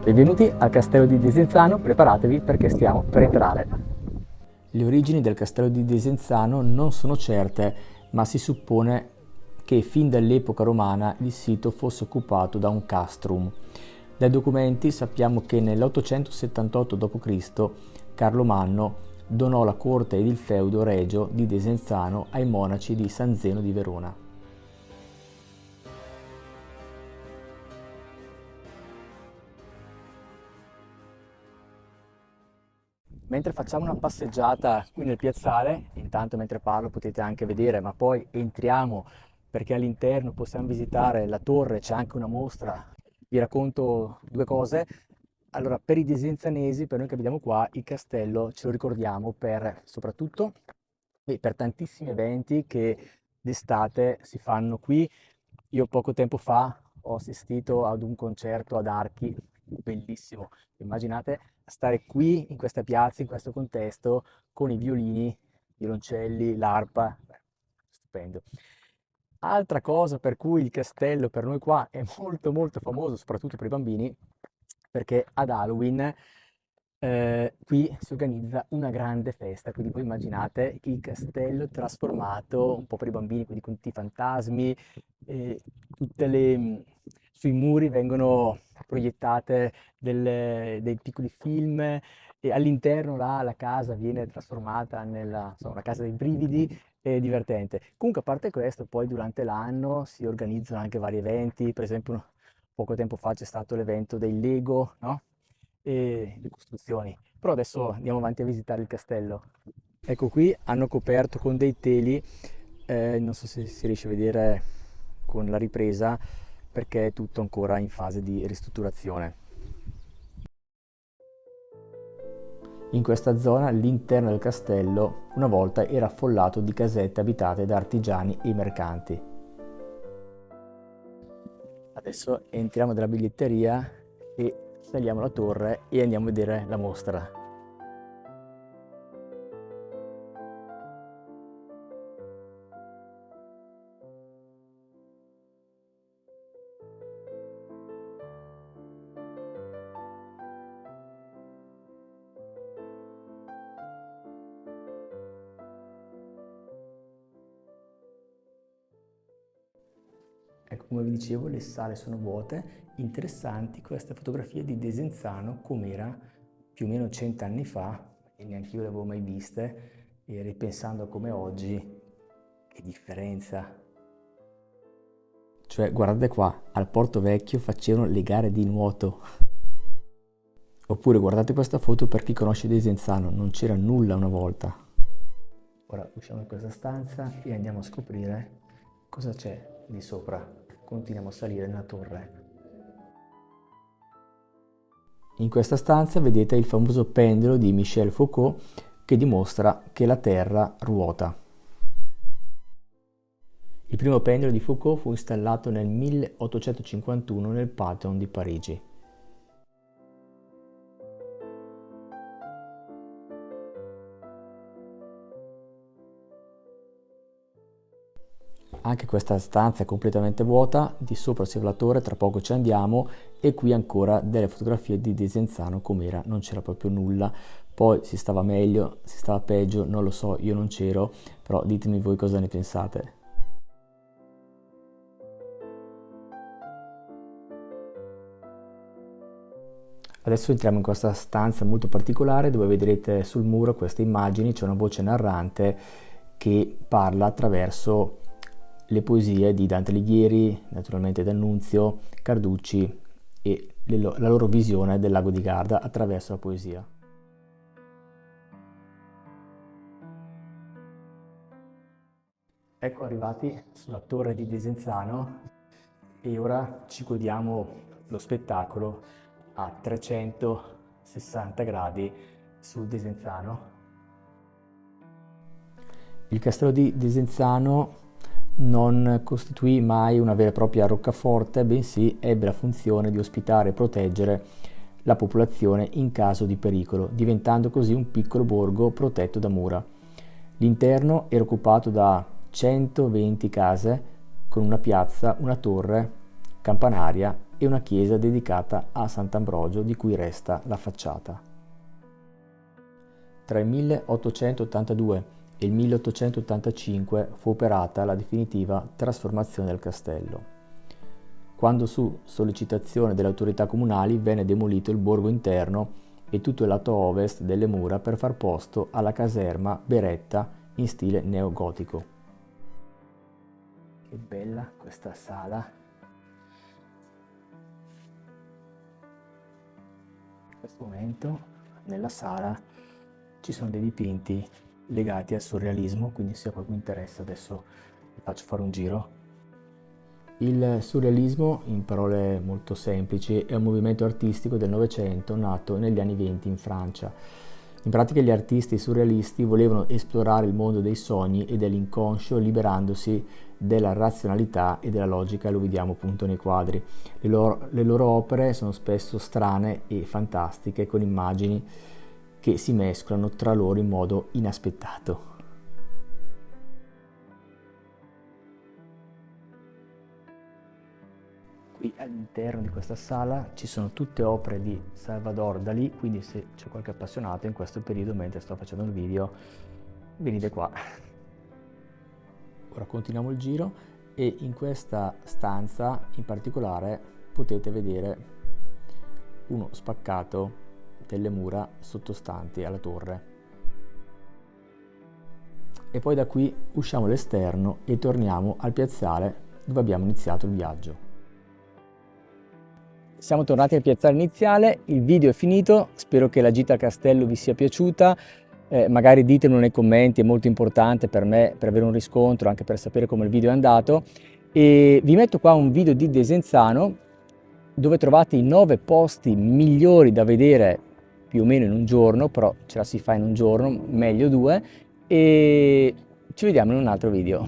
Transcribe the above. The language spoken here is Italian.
Benvenuti al castello di Desenzano, preparatevi perché stiamo per entrare. Le origini del castello di Desenzano non sono certe, ma si suppone che fin dall'epoca romana il sito fosse occupato da un castrum. Dai documenti sappiamo che nell'878 d.C. Carlo Magno donò la corte ed il feudo regio di Desenzano ai monaci di San Zeno di Verona. Mentre facciamo una passeggiata qui nel piazzale, intanto mentre parlo potete anche vedere, ma poi entriamo perché all'interno possiamo visitare la torre, c'è anche una mostra. Vi racconto due cose. Allora, per i desenzanesi, per noi che abitiamo qua, il castello ce lo ricordiamo per soprattutto per tantissimi eventi che d'estate si fanno qui. Io poco tempo fa ho assistito ad un concerto ad Archi, bellissimo. Immaginate stare qui in questa piazza, in questo contesto, con i violini, violoncelli, l'arpa, beh, stupendo. Altra cosa per cui il castello per noi qua è molto molto famoso, soprattutto per i bambini, perché ad Halloween qui si organizza una grande festa, quindi voi immaginate il castello trasformato un po' per i bambini, quindi con tutti i fantasmi, e tutte sui muri vengono proiettate dei piccoli film e all'interno là la casa viene trasformata nella, insomma, una casa dei brividi, è divertente. Comunque a parte questo, poi durante l'anno si organizzano anche vari eventi, per esempio poco tempo fa c'è stato l'evento dei Lego, no? E le costruzioni. Però adesso andiamo avanti a visitare il castello. Ecco qui hanno coperto con dei teli, non so se si riesce a vedere con la ripresa, perché è tutto ancora in fase di ristrutturazione. In questa zona l'interno del castello una volta era affollato di casette abitate da artigiani e mercanti. Adesso entriamo nella biglietteria e saliamo la torre e andiamo a vedere la mostra. Ecco, come vi dicevo, le sale sono vuote. Interessanti queste fotografie di Desenzano, com'era più o meno 100 anni fa, e neanche io le avevo mai viste, e ripensando a come oggi, che differenza. Cioè, guardate qua, al Porto Vecchio facevano le gare di nuoto. Oppure guardate questa foto per chi conosce Desenzano, non c'era nulla una volta. Ora usciamo da questa stanza e andiamo a scoprire cosa c'è di sopra. Continuiamo a salire nella torre. In questa stanza vedete il famoso pendolo di Michel Foucault che dimostra che la Terra ruota. Il primo pendolo di Foucault fu installato nel 1851 nel Pantheon di Parigi. Anche questa stanza è completamente vuota, di sopra si vede la torre, tra poco ci andiamo, e qui ancora delle fotografie di Desenzano com'era, non c'era proprio nulla. Poi si stava meglio, si stava peggio, non lo so, io non c'ero, però ditemi voi cosa ne pensate. Adesso entriamo in questa stanza molto particolare dove vedrete sul muro queste immagini, c'è una voce narrante che parla attraverso le poesie di Dante Alighieri, naturalmente D'Annunzio, Carducci e la loro visione del lago di Garda attraverso la poesia. Ecco arrivati sulla torre di Desenzano e ora ci godiamo lo spettacolo a 360 gradi su Desenzano. Il castello di Desenzano non costituì mai una vera e propria roccaforte, bensì ebbe la funzione di ospitare e proteggere la popolazione in caso di pericolo, diventando così un piccolo borgo protetto da mura. L'interno era occupato da 120 case con una piazza, una torre campanaria e una chiesa dedicata a Sant'Ambrogio di cui resta la facciata. Tra il 1882 e il 1885 fu operata la definitiva trasformazione del castello, quando su sollecitazione delle autorità comunali venne demolito il borgo interno e tutto il lato ovest delle mura per far posto alla caserma Beretta in stile neogotico. Che bella questa sala! In questo momento nella sala ci sono dei dipinti legati al surrealismo, quindi se a qualcuno interessa adesso vi faccio fare un giro. Il surrealismo, in parole molto semplici, è un movimento artistico del Novecento nato negli anni '20 in Francia. In pratica gli artisti surrealisti volevano esplorare il mondo dei sogni e dell'inconscio liberandosi della razionalità e della logica, lo vediamo appunto nei quadri. Le loro opere sono spesso strane e fantastiche, con immagini che si mescolano tra loro in modo inaspettato. Qui all'interno di questa sala ci sono tutte opere di Salvador Dalì, quindi se c'è qualche appassionato in questo periodo mentre sto facendo il video, venite qua. Ora continuiamo il giro e in questa stanza in particolare potete vedere uno spaccato delle mura sottostanti alla torre. E poi da qui usciamo all'esterno e torniamo al piazzale dove abbiamo iniziato il viaggio. Siamo tornati al piazzale iniziale, il video è finito, spero che la gita al castello vi sia piaciuta, magari ditemelo nei commenti, è molto importante per me per avere un riscontro, anche per sapere come il video è andato, e vi metto qua un video di Desenzano dove trovate i 9 posti migliori da vedere più o meno in un giorno, però ce la si fa in un giorno, meglio 2, e ci vediamo in un altro video.